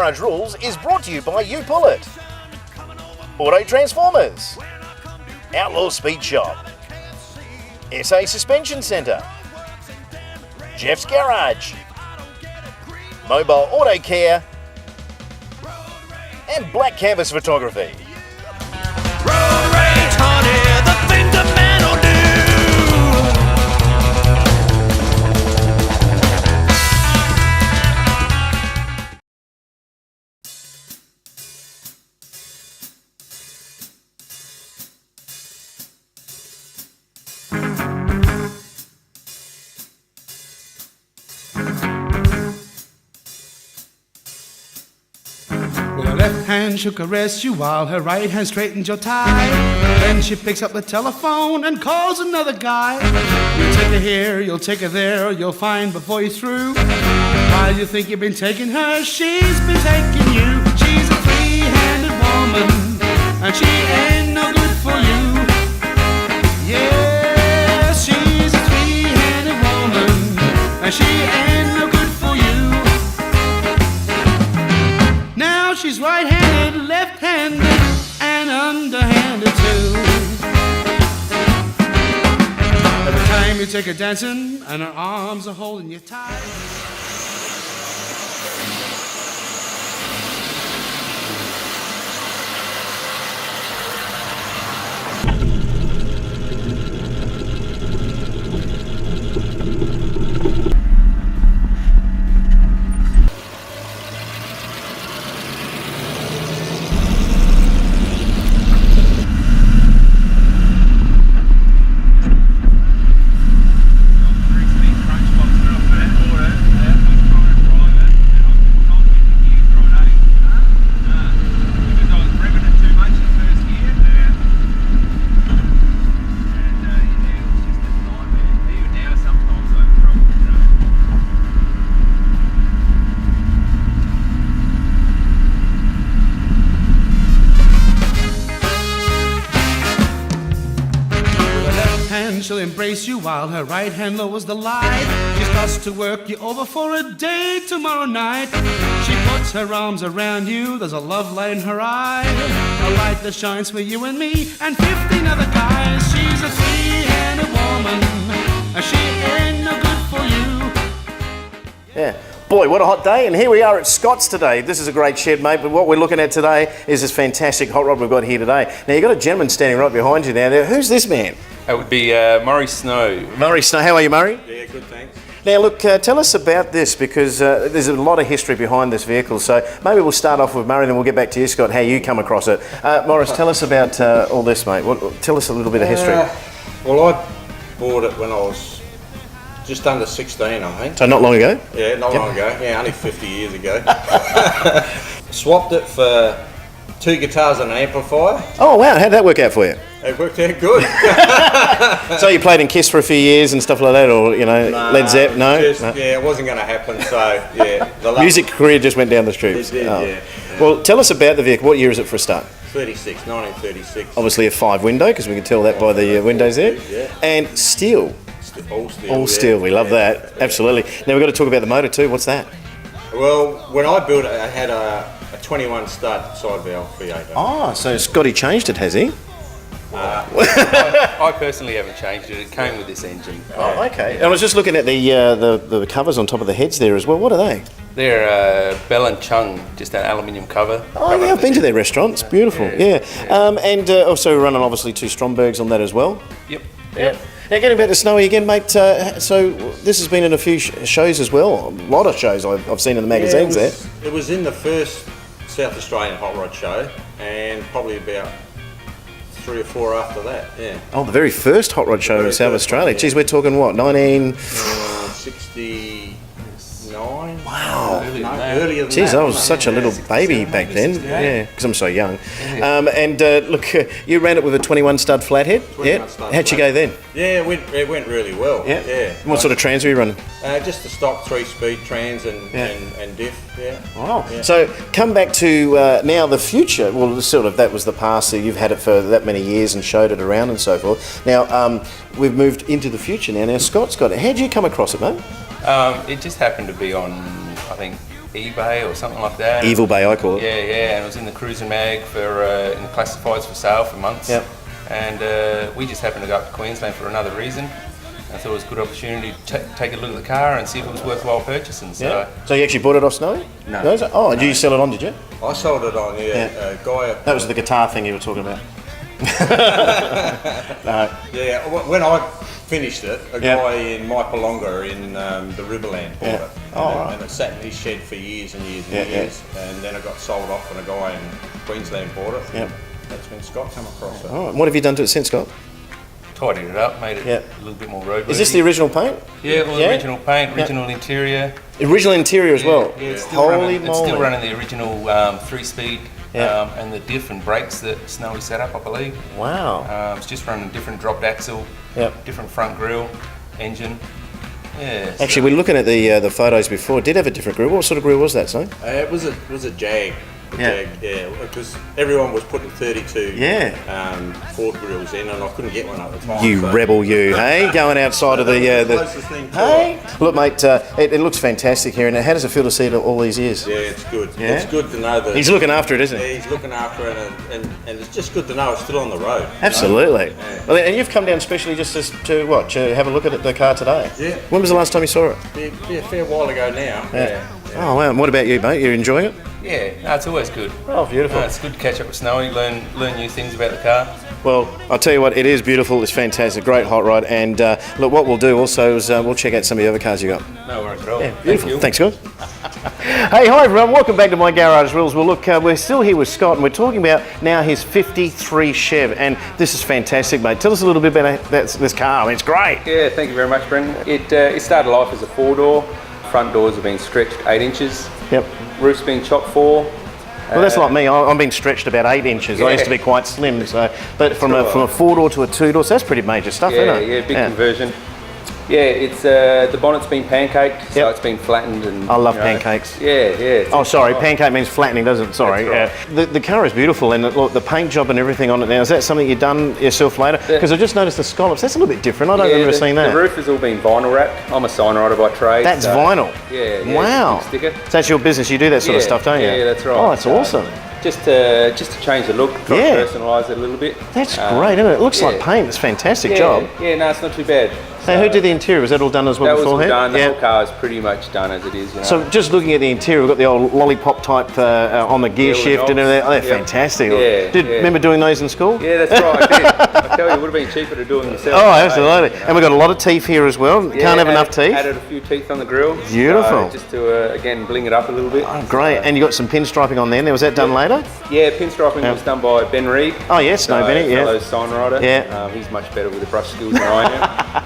Garage Rules is brought to you by You Pull It, Auto Transformers, Outlaw Speed Shop, SA Suspension Centre, Jeff's Garage, Mobile Auto Care, and Black Canvas Photography. Road rage, honey, the things a man will do. Well, her left hand she'll caress you while her right hand straightens your tie. Then she picks up the telephone and calls another guy. You'll take her here, you'll take her there, you'll find before you're through. While you think you've been taking her, she's been taking you. She's a three-handed woman, and she ain't no good for you. Yeah, she's a three-handed woman, and she ain't no good for you. Now she's right-handed, left-handed, and underhanded too. Every time you take her dancing, and her arms are holding you tight. She'll embrace you while her right hand lowers the light. She starts to work you over for a date tomorrow night. She puts her arms around you, there's a love light in her eye, a light that shines for you and me and 15 other guys. She's a three-handed woman, and she ain't no good for you. Yeah. Boy, what a hot day, and here we are at Scott's today. This is a great shed, mate, but what we're looking at today is this fantastic hot rod we've got here today. Now, you've got a gentleman standing right behind you now. Who's this man? That would be Murray Snow. Murray Snow. How are you, Murray? Yeah, good, thanks. Now, look, tell us about this, because there's a lot of history behind this vehicle. So maybe we'll start off with Murray, then we'll get back to you, Scott, how you come across it. Morris, tell us about all this, mate. Tell us a little bit of history. Well, I bought it when I was just under 16, I think. So not long ago? Yeah, not long ago. Yeah, only 50 years ago. Swapped it for 2 guitars and an amplifier. Oh, wow. How'd that work out for you? It worked out good. So you played in Kiss for a few years and stuff like that, or, you know, Led Zepp? No? Yeah, it wasn't going to happen, so, yeah. The music career just went down the tubes. It did, yeah. Well, tell us about the vehicle. What year is it for a start? 1936. Obviously a 5-window, because we can tell that by the windows there. Yeah. And steel. All steel. All steel, we love that. Yeah. Absolutely. Now we've got to talk about the motor too. What's that? Well, when I built it, I had a 21 stud side valve V8. Oh, so Scotty changed it, has he? I personally haven't changed it. It came with this engine. Oh, okay. And I was just looking at the covers on top of the heads there as well. What are they? They're Bell and Chung, just that aluminium cover. Oh, yeah, I've been to their restaurant. It's beautiful. Yeah. And also running obviously 2 Strombergs on that as well. Yep. Now, getting back to Snowy again, mate, so this has been in a few shows as well. A lot of shows I've seen in the magazines there. It was in the first South Australian Hot Rod Show, and probably about 3 or 4 after that, yeah. Oh, the very first Hot Rod Show in South Australia. Yeah. Geez, we're talking what, 1969? Wow. Earlier than Jeez, that. I was such a little baby back then. Yeah, because I'm so young. Yeah. And look, you ran it with a 21 stud flathead. 21 stud How'd you go then? Yeah, it went really well. Yeah. What sort of trans were you running? Just the stock 3-speed trans and diff. Yeah. Wow. Yeah. So come back to now the future. Well, sort of that was the past. So you've had it for that many years and showed it around and so forth. Now we've moved into the future now. Now Scott's got it. How'd you come across it, mate? It just happened to be on, I think, eBay or something like that. Evil Bay, I call it. Yeah, and it was in the Cruising Mag for in the classifieds for sale for months. Yep. And we just happened to go up to Queensland for another reason. I thought it was a good opportunity to take a look at the car and see if it was worthwhile purchasing. So, Yeah. So you actually bought it off Snowy? No. Oh, did you sell it on, did you? I sold it on, Yeah. a guy. That was the guitar thing you were talking about. Yeah, when I finished it, a Yeah. guy in Mypolonga in the Riverland bought Yeah. it. Oh, and, right. and it sat in his shed for years and years and Yeah, yeah. years. And then it got sold off and a guy in Queensland bought it. Yeah. That's when Scott come across it. All right. What have you done to it since, Scott? tidied it up, made it Yeah. a little bit more roadworthy. Is this the original paint? Yeah, all Yeah? original paint, original interior. Original interior as well? Yeah, it's still Holy running, moly. it's still running the original 3-speed Yeah. and the diff and brakes that Snowy set up, I believe. Wow. It's just running different dropped axle, Yep. different front grille, engine. Yeah. Actually, we're looking at the photos before. It did have a different grill. What sort of grill was that, son? It was a Jag. Yeah. Jag, yeah, because everyone was putting 32 Yeah. Ford grills in, and I couldn't get one at the time. You so- rebel, you, hey? Going outside of That was the the closest thing to Hey, it. look, mate, it looks fantastic here. And how does it feel to see it all these years? Yeah, it's good. Yeah? It's good to know that He's looking after it, isn't he? Yeah, he's looking after it, and it's just good to know it's still on the road. you know? Absolutely. Yeah. Well, and you've come down specially just to what? To have a look at the car today? Yeah. When was the last time you saw it? Be a fair while ago now. Yeah. Oh, wow. And what about you, mate? You enjoying it? Yeah, no, it's always good. Oh, beautiful. It's good to catch up with Snowy, learn new things about the car. Well, I'll tell you what, it is beautiful. It's fantastic. Great hot rod. And look, what we'll do also is we'll check out some of the other cars you got. No worries at all. Yeah, Thank beautiful. you. Thanks, guys. Hey, hi everyone. Welcome back to My Garage Rules. Well, look, we're still here with Scott, and we're talking about now his '53 Chev, and this is fantastic, mate. Tell us a little bit about this car. I mean, it's great. Yeah, thank you very much, Brendan. It started life as a 4-door. Front doors have been stretched 8 inches. Yep. Roof's been chopped 4. Well, that's like me. I'm being stretched about 8 inches. I used to be quite slim, so but from a 4-door to a 2-door, so that's pretty major stuff, isn't it? Yeah, big conversion. Yeah, it's the bonnet's been pancaked, so Yep. it's been flattened and. I love pancakes. Yeah. Oh, sorry, pancake means flattening, doesn't it? Sorry. That's The car is beautiful, and look, the paint job and everything on it now, is that something you've done yourself later? Because I just noticed the scallops, that's a little bit different. I don't remember seeing that. The roof has all been vinyl wrapped. I'm a sign writer by trade. That's so- vinyl? Yeah. Wow. Big sticker. So that's your business, you do that sort of stuff, don't you? Yeah, that's right. Oh, that's So, awesome. Just to change the look, try Yeah. to personalise it a little bit. That's great, isn't it? It looks like yeah. paint. It's a fantastic Yeah, job. yeah, no, it's not too bad. So who did the interior? Was that all done as well That was all beforehand? done. The whole car is pretty much done as it is. You know. So just looking at the interior, we've got the old lollipop type on the gear Yeah, with shift the and everything. Oh, they're knobs. Yep. fantastic. Yeah, Remember doing those in school? Yeah, that's right. I did. I tell you, it would have been cheaper to do them yourself. Oh, absolutely. And we've got a lot of teeth here as well. Can't have enough teeth. Added a few teeth on the grill. Beautiful. So just to again bling it up a little bit. Oh, great. And you got some pinstriping on there. Now, was that done later? Yeah, pinstriping was done by Ben Reed. Oh, yes, no, Benny, yeah. Fellow sign writer. Yeah. He's much better with the brush skills than I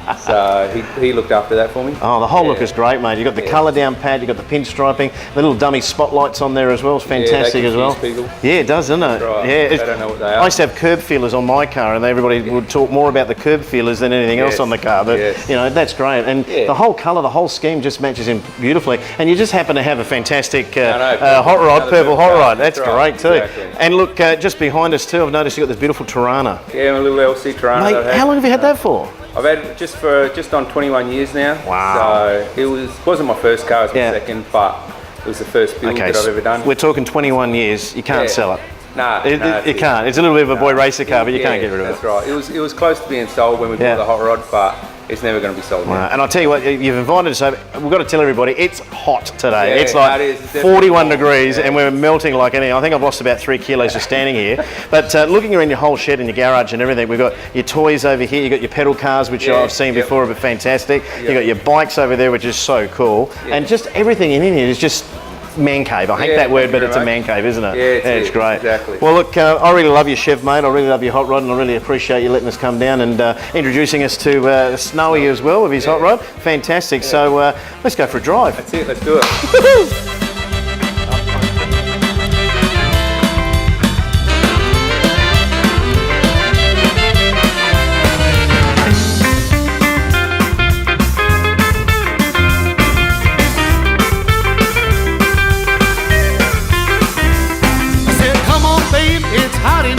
am. So he looked after that for me. Oh, the whole look Yeah. is great, mate. You've got the colour down pat, you've got the pinstriping, the little dummy spotlights on there as well. It's fantastic they as well. confuse people. Yeah, it does, doesn't it? Right. Yeah, They don't know what they are. I used to have curb feelers on my car, and everybody would talk more about the curb feelers than anything else Yes. on the car. But Yes. you know, that's great, and Yeah. the whole colour, the whole scheme just matches in beautifully. And you just happen to have a fantastic purple- hot rod, another purple hot car. rod. That's That's great right, too. exactly. And look, just behind us too, I've noticed you've got this beautiful Tirana. Yeah, my little LC Tirana. Mate, that I had. how long have you had that for? I've had it just on 21 years now. Wow. So it wasn't my first car, it was my Yeah. second, but it was the first build that I've so ever done. we're talking 21 years. You can't Yeah. sell it. Nah, You can't. It's a little bit of a boy racer car, but you can't get rid of That's it. right. It was close to being sold when we Yeah. bought the hot rod, but it's never going to be sold now. And I'll tell you what, you've invited us over. We've got to tell everybody, it's hot today. Yeah, it's like it is. It's definitely 41 hot. degrees, Yeah. and we're melting like anything. I think I've lost about 3 kilos just standing here. But looking around your whole shed and your garage and everything, we've got your toys over here. You've got your pedal cars, which Yeah, I've seen yep. before, but fantastic. You've Yep. got your bikes over there, which is so cool. Yeah. And just everything in here is just man cave. I hate Yeah, that word, thank but you it's a very man cave, isn't it? Yeah, it's it, great. exactly. Well, look, I really love your Chev, mate. I really love your hot rod, and I really appreciate you letting us come down and introducing us to Snowy as well with his hot rod. Fantastic. So let's go for a drive. That's it, let's do it. I said, come on, babe, it's hot in